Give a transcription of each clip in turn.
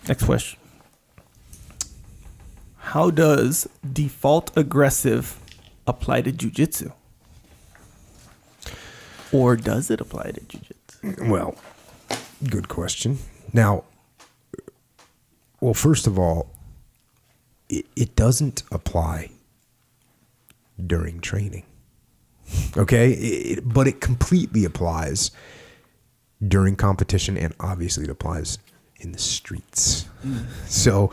Next question. How does default aggressive apply to jiu-jitsu? Or does it apply to jiu-jitsu? Well, good question. Now, well, first of all, it doesn't apply during training. Okay? But it completely applies during competition, and obviously it applies in the streets. So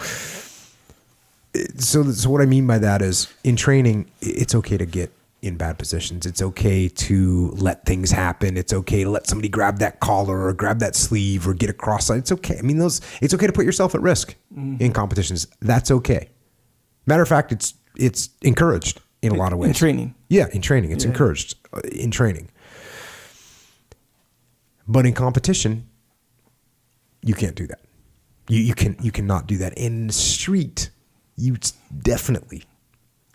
what I mean by that is, in training, it's okay to get in bad positions. It's okay to let things happen. It's okay to let somebody grab that collar or grab that sleeve or get a cross line. It's okay. I mean, it's okay to put yourself at risk in competitions. That's okay. Matter of fact, it's encouraged in a lot of ways. In training. Yeah, in training. It's encouraged in training. But in competition, you can't do that. You cannot do that. In the street, you definitely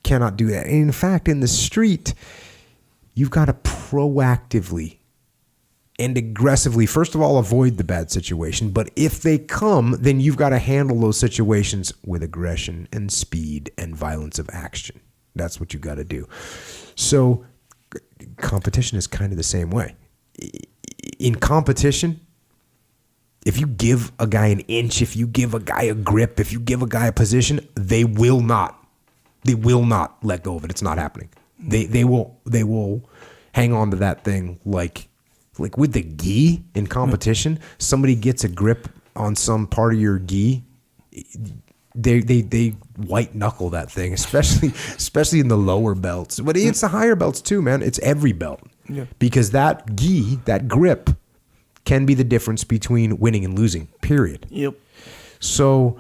cannot do that. And in fact, in the street, you've got to proactively and aggressively, first of all, avoid the bad situation. But if they come, then you've got to handle those situations with aggression and speed and violence of action. That's what you got to do. So competition is kind of the same way. In competition, if you give a guy an inch, if you give a guy a grip, if you give a guy a position, they will not let go of it. It's not happening. They will hang on to that thing like with the gi in competition. Somebody gets a grip on some part of your gi, they white knuckle that thing, especially in the lower belts. But it's the higher belts too, man. It's every belt. Yeah. Because that gi, that grip, can be the difference between winning and losing. Period. Yep. So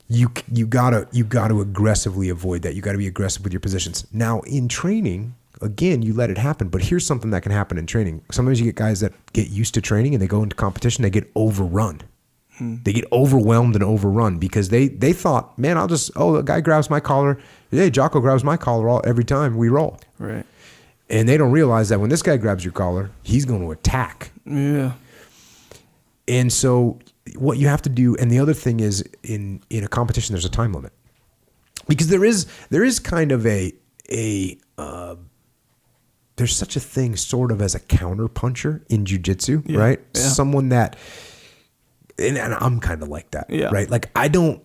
you gotta aggressively avoid that. You gotta be aggressive with your positions. Now in training, again, you let it happen. But here's something that can happen in training. Sometimes you get guys that get used to training and they go into competition, they get overrun. They get overwhelmed and overrun because they thought, man, the guy grabs my collar. Hey, Jocko grabs my collar every time we roll. Right. And they don't realize that when this guy grabs your collar, he's going to attack. Yeah. And so what you have to do, and the other thing is in a competition, there's a time limit. Because there is kind of there's such a thing sort of as a counter puncher in jiu-jitsu, right? Yeah. Someone that, and I'm kind of like that, right? Like I don't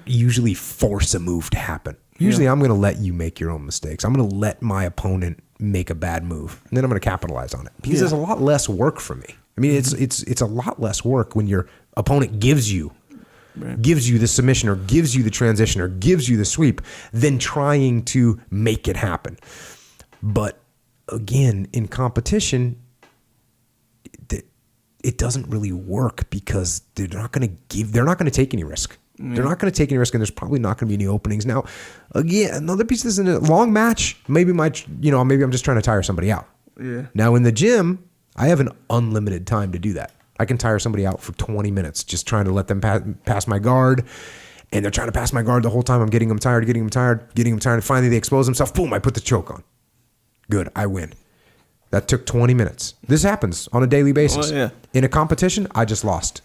usually force a move to happen. Usually I'm going to let you make your own mistakes. I'm going to let my opponent make a bad move, and then I'm going to capitalize on it. Because there's a lot less work for me. I mean, it's a lot less work when your opponent gives you the submission or gives you the transition or gives you the sweep than trying to make it happen. But again, in competition, it doesn't really work because they're not going to take any risk. They're not going to take any risk, and there's probably not going to be any openings. Now, again, another piece of this, in a long match, maybe I'm just trying to tire somebody out. Yeah. Now in the gym, I have an unlimited time to do that. I can tire somebody out for 20 minutes just trying to let them pass my guard, and they're trying to pass my guard the whole time. I'm getting them tired. And finally they expose themselves. Boom, I put the choke on. Good, I win. That took 20 minutes. This happens on a daily basis. In a competition, I just lost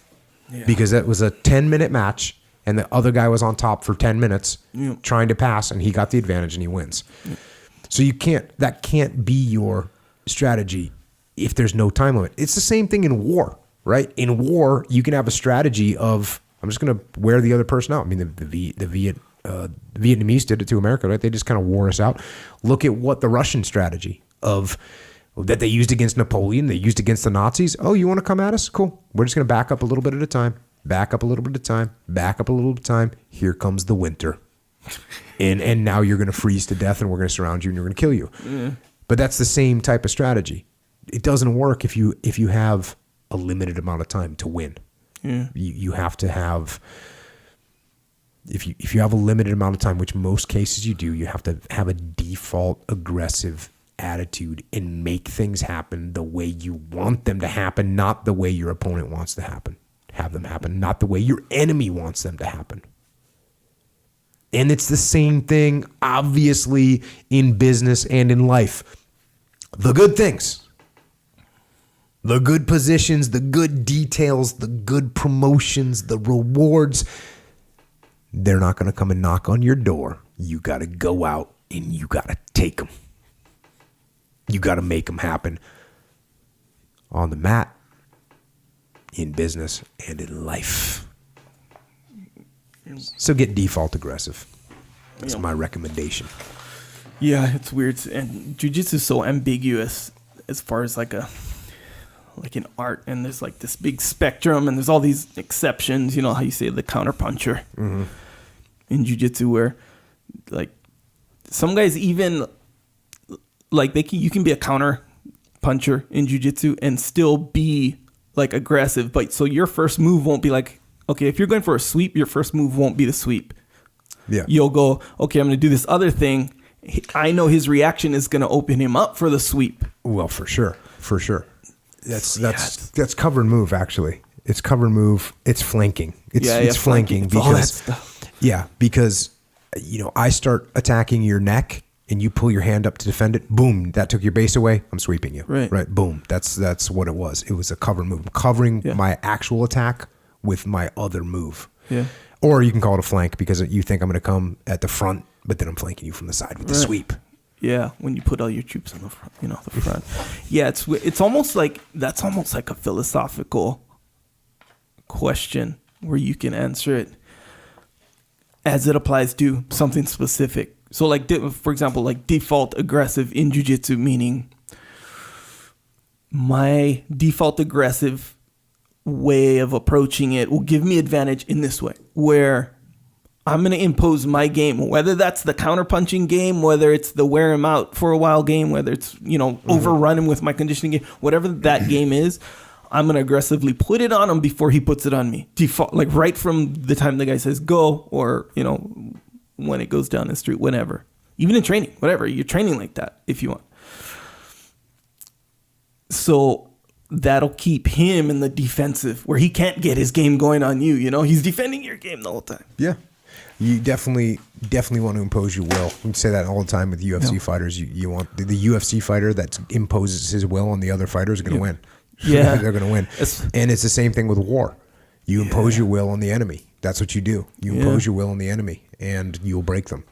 because that was a 10-minute match, and the other guy was on top for 10 minutes trying to pass, and he got the advantage, and he wins. So that can't be your strategy if there's no time limit. It's the same thing in war, right? In war, you can have a strategy of, I'm just going to wear the other person out. I mean, the Vietnamese did it to America, right? They just kind of wore us out. Look at what the Russian strategy that they used against Napoleon, they used against the Nazis. Oh, you want to come at us? Cool. We're just going to back up a little bit at a time. Back up a little bit at a time. Back up a little bit at a time. Here comes the winter. And now you're going to freeze to death, and we're going to surround you, and you're going to kill you. But that's the same type of strategy. It doesn't work if you have a limited amount of time to win. You have to have, if you have a limited amount of time, which most cases you do, you have to have a default aggressive attitude and make things happen the way you want them to happen, not the way your opponent wants to have them happen, not the way your enemy wants them to happen. And it's the same thing, obviously, in business and in life. The good things. The good positions, the good details, the good promotions, the rewards. They're not going to come and knock on your door. You got to go out and you got to take them. You got to make them happen on the mat, in business, and in life. So get default aggressive. That's my recommendation. Yeah, it's weird. And jiu-jitsu is so ambiguous as far as like an art, and there's like this big spectrum, and there's all these exceptions. You know how you say the counter puncher in jiu-jitsu, where like some guys even like you can be a counter puncher in jiu-jitsu and still be like aggressive, but so your first move won't be like, okay, if you're going for a sweep, your first move won't be the sweep. Yeah, you'll go, okay, I'm going to do this other thing. I know his reaction is going to open him up for the sweep. Well, for sure. That's cover and move. Actually, it's cover and move. It's flanking. It's flanking because all that stuff. Yeah, because I start attacking your neck and you pull your hand up to defend it. Boom, that took your base away. I'm sweeping you. Right. Boom. That's what it was. It was a cover move. I'm covering my actual attack with my other move. Yeah. Or you can call it a flank because you think I'm going to come at the front, but then I'm flanking you from the side with the sweep. Yeah, when you put all your troops on the front, the front. Yeah, it's almost like that's almost like a philosophical question where you can answer it as it applies to something specific. So, like for example, like default aggressive in jiu-jitsu, meaning my default aggressive way of approaching it will give me advantage in this way, where I'm going to impose my game, whether that's the counter-punching game, whether it's the wear him out for a while game, whether it's, overrun him with my conditioning game, whatever that game is, I'm going to aggressively put it on him before he puts it on me. Default, like right from the time the guy says go, or, when it goes down the street, whenever. Even in training, whatever. You're training like that if you want. So that'll keep him in the defensive where he can't get his game going on you. He's defending your game the whole time. Yeah. You definitely want to impose your will. We say that all the time with UFC fighters. You want the UFC fighter that imposes his will on the other fighter is going to win. Yeah. They're going to win. And it's the same thing with war. You impose your will on the enemy. That's what you do. You impose your will on the enemy and you'll break them.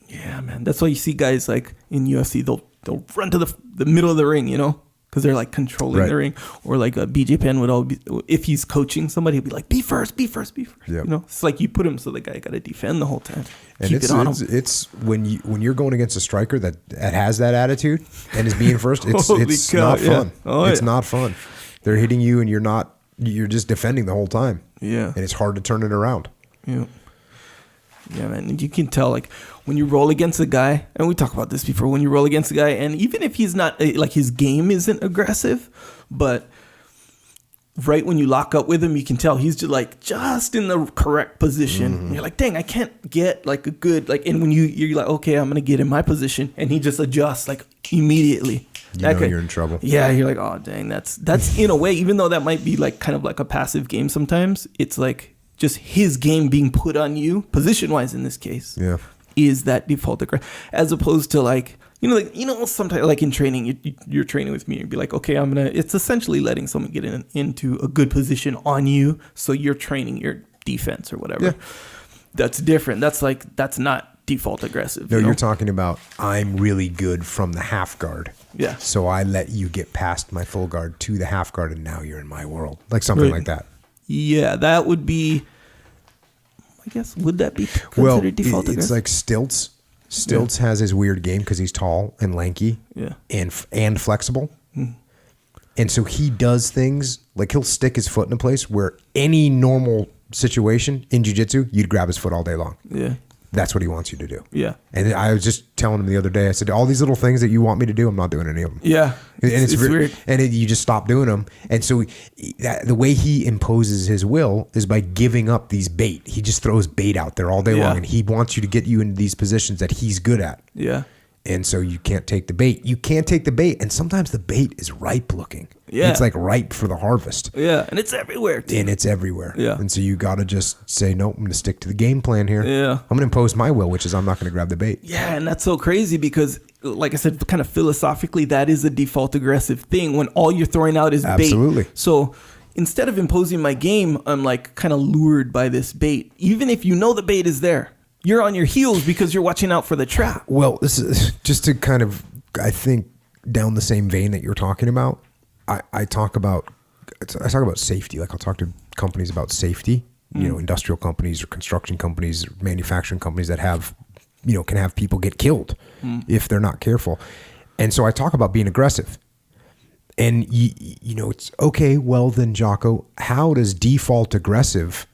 Yeah, man. That's why you see guys like in UFC, they'll run to the middle of the ring, because they're like controlling the ring. Or like BJ Penn would always, if he's coaching somebody, he'd be like, be first. Yep. It's like you put him so the guy got to defend the whole time. And keep it on him. It's when you're going against a striker that has that attitude and is being first, it's not fun. It's not fun. They're hitting you and you're just defending the whole time. Yeah. And it's hard to turn it around. Yeah. Yeah, man. And you can tell, like, when you roll against a guy, and we talked about this before, when you roll against a guy, and even if he's not, like, his game isn't aggressive, but right when you lock up with him, you can tell he's just in the correct position. Mm-hmm. And you're like, dang, I can't get, like, a good, like, and when you're like, okay, I'm going to get in my position, and he just adjusts, like, immediately. You're in trouble. Yeah, you're like, oh, dang, that's in a way, even though that might be, like, kind of like a passive game sometimes, it's like, just his game being put on you, position-wise in this case, is that default aggressive, as opposed to like sometimes like in training, you're training with me, you'd be like, okay, it's essentially letting someone get into a good position on you, so you're training your defense or whatever. Yeah. That's different. That's not default aggressive. No, you're talking about I'm really good from the half guard. Yeah. So I let you get past my full guard to the half guard, and now you're in my world, like something like that. Yeah, that would be, I guess, would that be considered default aggressive? It's like Stilts. Stilts has his weird game because he's tall and lanky and flexible. Mm. And so he does things, like he'll stick his foot in a place where any normal situation in jiu-jitsu, you'd grab his foot all day long. Yeah. That's what he wants you to do. Yeah. And I was just telling him the other day, I said, all these little things that you want me to do, I'm not doing any of them. Yeah. And it's weird. And you just stop doing them. And so the way he imposes his will is by giving up these bait. He just throws bait out there all day long. And he wants you to get you into these positions that he's good at. Yeah. And so you can't take the bait. You can't take the bait. And sometimes the bait is ripe looking. Yeah. It's like ripe for the harvest. Yeah. And it's everywhere, too. And it's everywhere. Yeah. And so you got to just say, nope, I'm going to stick to the game plan here. Yeah. I'm going to impose my will, which is I'm not going to grab the bait. Yeah. And that's so crazy because like I said, kind of philosophically, that is a default aggressive thing when all you're throwing out is bait. Absolutely. So instead of imposing my game, I'm like kind of lured by this bait. Even if you know the bait is there, you're on your heels because you're watching out for the trap. Well, this is just to kind of, I think, down the same vein that you're talking about. I talk about safety. Like I'll talk to companies about safety, industrial companies or construction companies, or manufacturing companies that have, can have people get killed if they're not careful. And so I talk about being aggressive. And, it's okay, well then, Jocko, how does default aggressive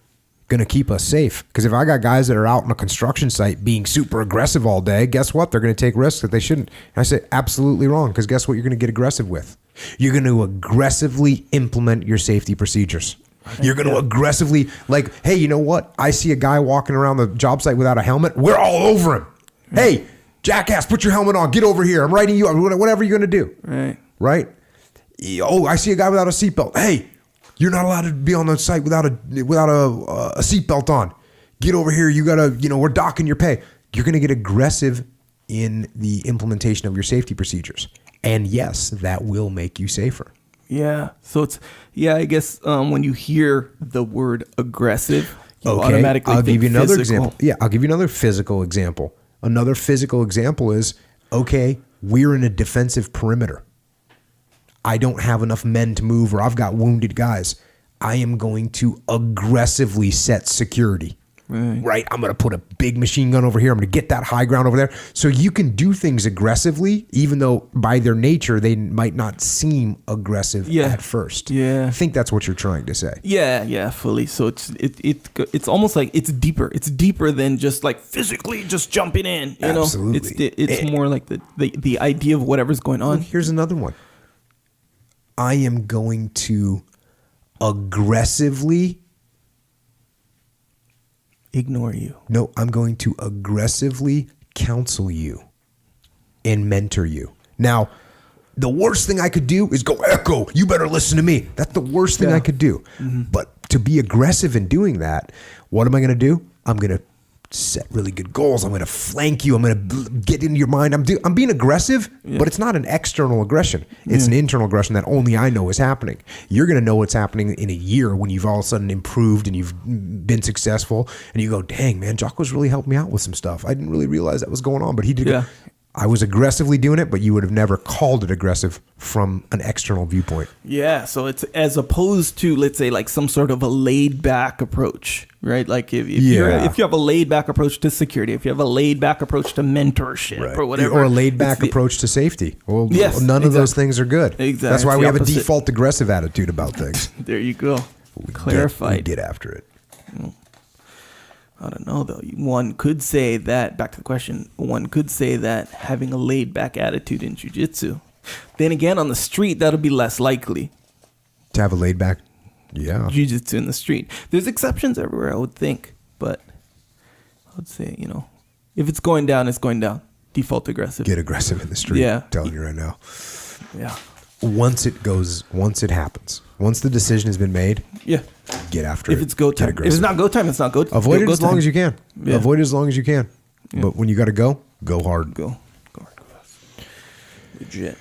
going to keep us safe? Because if I got guys that are out on a construction site being super aggressive all day, guess what? They're going to take risks that they shouldn't. And I say, absolutely wrong, because guess what you're going to get aggressive with? You're going to aggressively implement your safety procedures. You're going to aggressively, like, hey, you know what? I see a guy walking around the job site without a helmet. We're all over him. Hey, jackass, put your helmet on. Get over here. I'm writing you, whatever you're going to do. Right? Oh, I see a guy without a seatbelt. Hey, you're not allowed to be on the site without a seatbelt on. Get over here. You gotta, we're docking your pay. You're gonna get aggressive in the implementation of your safety procedures, and yes, that will make you safer. Yeah. So I guess when you hear the word aggressive, you automatically I'll think give you another physical. example. Yeah, I'll give you another physical example. Another physical example is we're in a defensive perimeter. I don't have enough men to move, or I've got wounded guys. I am going to aggressively set security. Right? I'm going to put a big machine gun over here. I'm going to get that high ground over there. So you can do things aggressively, even though by their nature they might not seem aggressive at first. Yeah. I think that's what you're trying to say. Yeah, fully. So it's almost like it's deeper. It's deeper than just like physically just jumping in. Absolutely. It's more like the idea of whatever's going on. Here's another one. I am going to aggressively ignore you. No, I'm going to aggressively counsel you and mentor you. Now, the worst thing I could do is go, Echo, you better listen to me. That's the worst thing I could do. Mm-hmm. But to be aggressive in doing that, what am I going to do? I'm going to set really good goals. I'm going to flank you. I'm going to get into your mind. I'm being aggressive, but it's not an external aggression. It's an internal aggression that only I know is happening. You're going to know what's happening in a year when you've all of a sudden improved and you've been successful, and you go, dang, man, Jocko's really helped me out with some stuff. I didn't really realize that was going on, but he did. I was aggressively doing it, but you would have never called it aggressive from an external viewpoint. Yeah, so it's as opposed to, let's say, like some sort of a laid back approach, right? Like if you have a laid back approach to security, if you have a laid back approach to mentorship or whatever, or a laid back approach to safety. Well, none of those things are good. Exactly. That's why we have a default aggressive attitude about things. There you go. Clarified. We get after it. I don't know, though. One could say that, back to the question, one could say that having a laid back attitude in jiu-jitsu. Then again, on the street, that'll be less likely. To have a laid back, jiu-jitsu in the street. There's exceptions everywhere, I would think. But I would say, if it's going down, it's going down. Default aggressive. Get aggressive in the street. Yeah. I'm telling you right now. Yeah. Once it happens, once the decision has been made, get after it. If it's go time. If it's not go time, it's not go time. Avoid it as long as you can. Avoid it as long as you can. But when you got to go hard. Go hard. Legit.